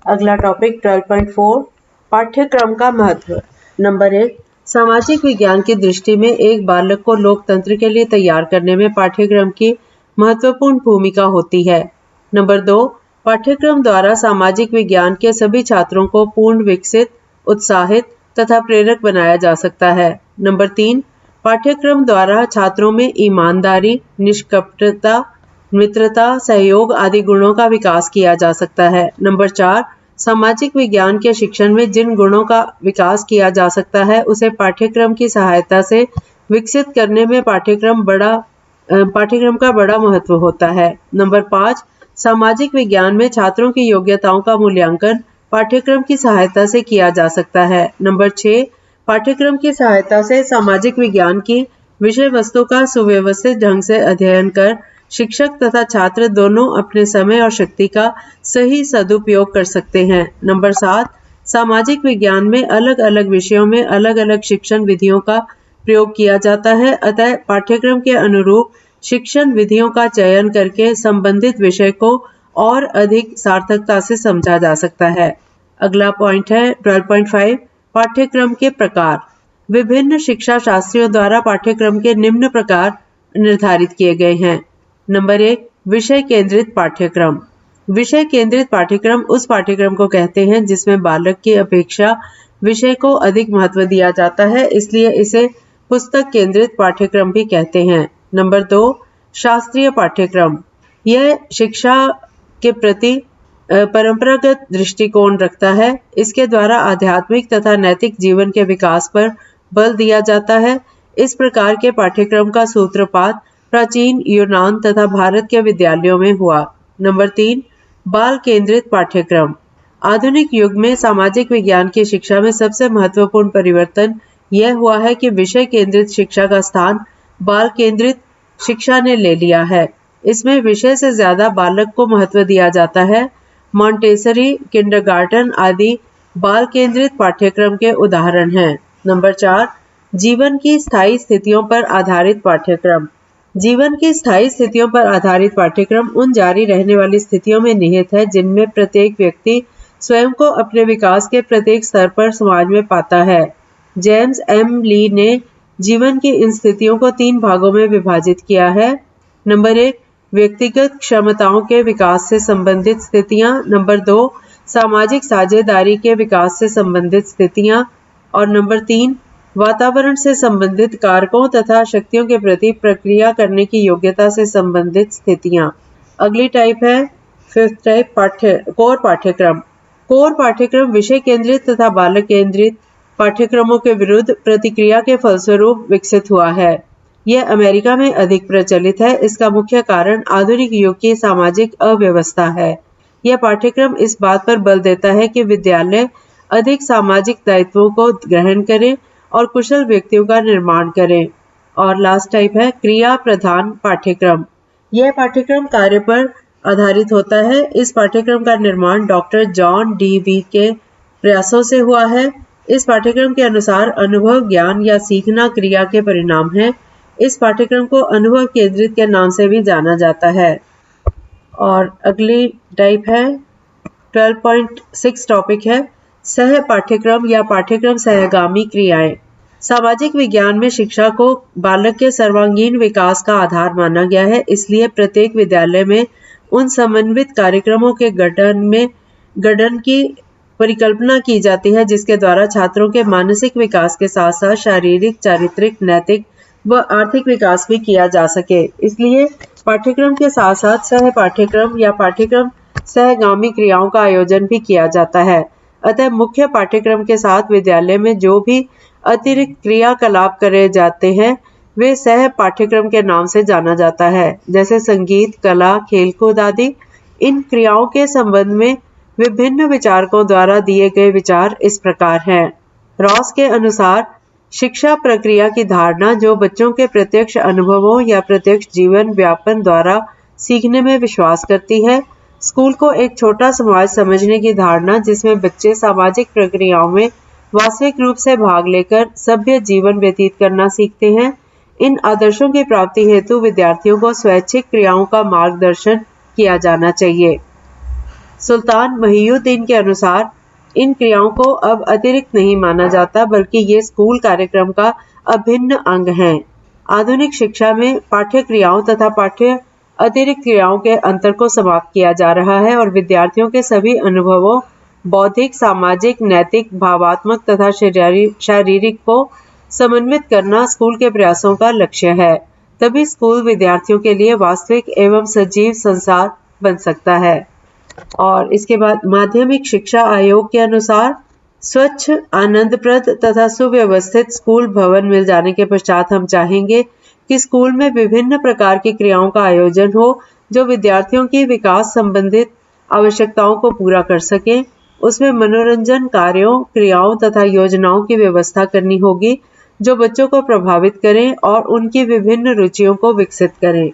अगला टॉपिक 12.4 पाठ्यक्रम का महत्व। नंबर 1, सामाजिक विज्ञान की दृष्टि में एक बालक को लोकतंत्र के लिए तैयार करने में पाठ्यक्रम की महत्वपूर्ण भूमिका होती है। नंबर 2, पाठ्यक्रम द्वारा सामाजिक विज्ञान के सभी छात्रों को पूर्ण विकसित, उत्साहित तथा प्रेरक बनाया जा सकता है। नंबर 3, पाठ्यक्रम द्वारा छात्रों में ईमानदारी, निष्कपटता, मित्रता, सहयोग आदि गुणों का विकास किया जा सकता है। नंबर 4, सामाजिक विज्ञान के शिक्षण में जिन गुणों का विकास किया जा सकता है उसे पाठ्यक्रम की सहायता से विकसित करने में पाठ्यक्रम का बड़ा महत्व होता है। नंबर 5, सामाजिक विज्ञान में छात्रों की योग्यताओं का मूल्यांकन पाठ्यक्रम की सहायता से किया जा सकता है। नंबर 6, पाठ्यक्रम की सहायता से सामाजिक विज्ञान की विषय वस्तु का सुव्यवस्थित ढंग से अध्ययन कर शिक्षक तथा छात्र दोनों अपने समय और शक्ति का सही सदुपयोग कर सकते हैं। नंबर 7, सामाजिक विज्ञान में अलग अलग विषयों में अलग अलग शिक्षण विधियों का प्रयोग किया जाता है, अतः पाठ्यक्रम के अनुरूप शिक्षण विधियों का चयन करके संबंधित विषय को और अधिक सार्थकता से समझा जा सकता है। अगला पॉइंट है 12.5 पाठ्यक्रम के प्रकार। विभिन्न शिक्षा शास्त्रियों द्वारा पाठ्यक्रम के निम्न प्रकार निर्धारित किए गए हैं। नंबर 1, विषय केंद्रित पाठ्यक्रम। विषय केंद्रित पाठ्यक्रम उस पाठ्यक्रम को कहते हैं जिसमें बालक की अपेक्षा विषय को अधिक महत्व दिया जाता है, इसलिए इसे पुस्तक केंद्रित पाठ्यक्रम भी कहते हैं। नंबर 2, शास्त्रीय पाठ्यक्रम। यह शिक्षा के प्रति परंपरागत दृष्टिकोण रखता है। इसके द्वारा आध्यात्मिक तथा नैतिक जीवन के विकास पर बल दिया जाता है। इस प्रकार के पाठ्यक्रम का सूत्रपात प्राचीन यूनान तथा भारत के विद्यालयों में हुआ। नंबर 3, बाल केंद्रित पाठ्यक्रम। आधुनिक युग में सामाजिक विज्ञान की शिक्षा में सबसे महत्वपूर्ण परिवर्तन यह हुआ है कि विषय केंद्रित शिक्षा का स्थान बाल केंद्रित शिक्षा ने ले लिया है। इसमें विषय से ज्यादा बालक को महत्व दिया जाता है। मॉन्टेसरी, किंडरगार्टन आदि बाल केंद्रित पाठ्यक्रम के उदाहरण हैं। नंबर 4, जीवन की स्थायी स्थितियों पर आधारित पाठ्यक्रम। जीवन की स्थायी स्थितियों पर आधारित पाठ्यक्रम उन जारी रहने वाली स्थितियों में निहित है जिनमें प्रत्येक व्यक्ति स्वयं को अपने विकास के प्रत्येक स्तर पर समाज में पाता है। जेम्स एम ली ने जीवन की इन स्थितियों को 3 भागों में विभाजित किया है। नंबर 1, व्यक्तिगत क्षमताओं के विकास से संबंधित स्थितियां। नंबर 2, सामाजिक साझेदारी के विकास से संबंधित स्थितियां। और नंबर 3, वातावरण से संबंधित कारकों तथा शक्तियों के प्रति प्रक्रिया करने की योग्यता से संबंधित स्थितियां। अगली टाइप है 5th टाइप कोर पाठ्यक्रम। कोर पाठ्यक्रम विषय केंद्रित तथा बालक केंद्रित पाठ्यक्रमों के विरुद्ध प्रतिक्रिया के फलस्वरूप विकसित हुआ है। यह अमेरिका में अधिक प्रचलित है। इसका मुख्य कारण आधुनिक युग की सामाजिक अव्यवस्था है। यह पाठ्यक्रम इस बात पर बल देता है कि विद्यालय अधिक सामाजिक दायित्वों को ग्रहण करें और कुशल व्यक्तियों का निर्माण करें। और लास्ट टाइप है क्रिया प्रधान पाठ्यक्रम। यह पाठ्यक्रम कार्य पर आधारित होता है। इस पाठ्यक्रम का निर्माण डॉक्टर जॉन डी वी के प्रयासों से हुआ है। इस पाठ्यक्रम के अनुसार अनुभव, ज्ञान या सीखना क्रिया के परिणाम है। इस पाठ्यक्रम को अनुभव केंद्रित के नाम से भी जाना जाता है। और अगली टाइप है 12.6 टॉपिक है सह पाठ्यक्रम या पाठ्यक्रम सहगामी क्रियाएं। सामाजिक विज्ञान में शिक्षा को बालक के सर्वांगीण विकास का आधार माना गया है, इसलिए प्रत्येक विद्यालय में उन समन्वित कार्यक्रमों के गठन की परिकल्पना की जाती है जिसके द्वारा छात्रों के मानसिक विकास के साथ साथ शारीरिक, चारित्रिक, नैतिक व आर्थिक विकास भी किया जा सके। इसलिए पाठ्यक्रम के साथ साथ सह पाठ्यक्रम या पाठ्यक्रम सहगामी क्रियाओं का आयोजन भी किया जाता है। अतः मुख्य पाठ्यक्रम के साथ विद्यालय में जो भी अतिरिक्त क्रियाकलाप करे जाते हैं वे सह पाठ्यक्रम के नाम से जाना जाता है, जैसे संगीत, कला, खेलकूद आदि। इन क्रियाओं के संबंध में विभिन्न विचारकों द्वारा दिए गए विचार इस प्रकार हैं। रॉस के अनुसार शिक्षा प्रक्रिया की धारणा जो बच्चों के प्रत्यक्ष अनुभवों या प्रत्यक्ष जीवन व्यापन द्वारा सीखने में विश्वास करती है। स्कूल को एक छोटा समाज समझने की धारणा जिसमें बच्चे सामाजिक प्रक्रियाओं में वास्तविक रूप से भाग लेकर सभ्य जीवन व्यतीत करना सीखते हैं। इन आदर्शों की प्राप्ति हेतु विद्यार्थियों को स्वैच्छिक क्रियाओं का मार्गदर्शन किया जाना चाहिए। सुल्तान महिउद्दीन के अनुसार इन क्रियाओं को अब अतिरिक्त नहीं माना जाता, बल्कि ये स्कूल कार्यक्रम का अभिन्न अंग हैं। आधुनिक शिक्षा में पाठ्य क्रियाओं तथा पाठ्य अतिरिक्त क्रियाओं के अंतर को समाप्त किया जा रहा है और विद्यार्थियों के सभी अनुभवों, बौद्धिक, सामाजिक, नैतिक, भावात्मक तथा शारीरिक को समन्वित करना स्कूल के प्रयासों का लक्ष्य है। तभी स्कूल विद्यार्थियों के लिए वास्तविक एवं सजीव संसार बन सकता है। और इसके बाद माध्यमिक शिक्षा आयोग के अनुसार स्वच्छ, आनंदप्रद तथा सुव्यवस्थित स्कूल भवन मिल जाने के पश्चात हम चाहेंगे कि स्कूल में विभिन्न प्रकार की क्रियाओं का आयोजन हो जो विद्यार्थियों की विकास संबंधित आवश्यकताओं को पूरा कर सकें। उसमें मनोरंजन कार्यों, क्रियाओं तथा योजनाओं की व्यवस्था करनी होगी जो बच्चों को प्रभावित करें और उनकी विभिन्न रुचियों को विकसित करें।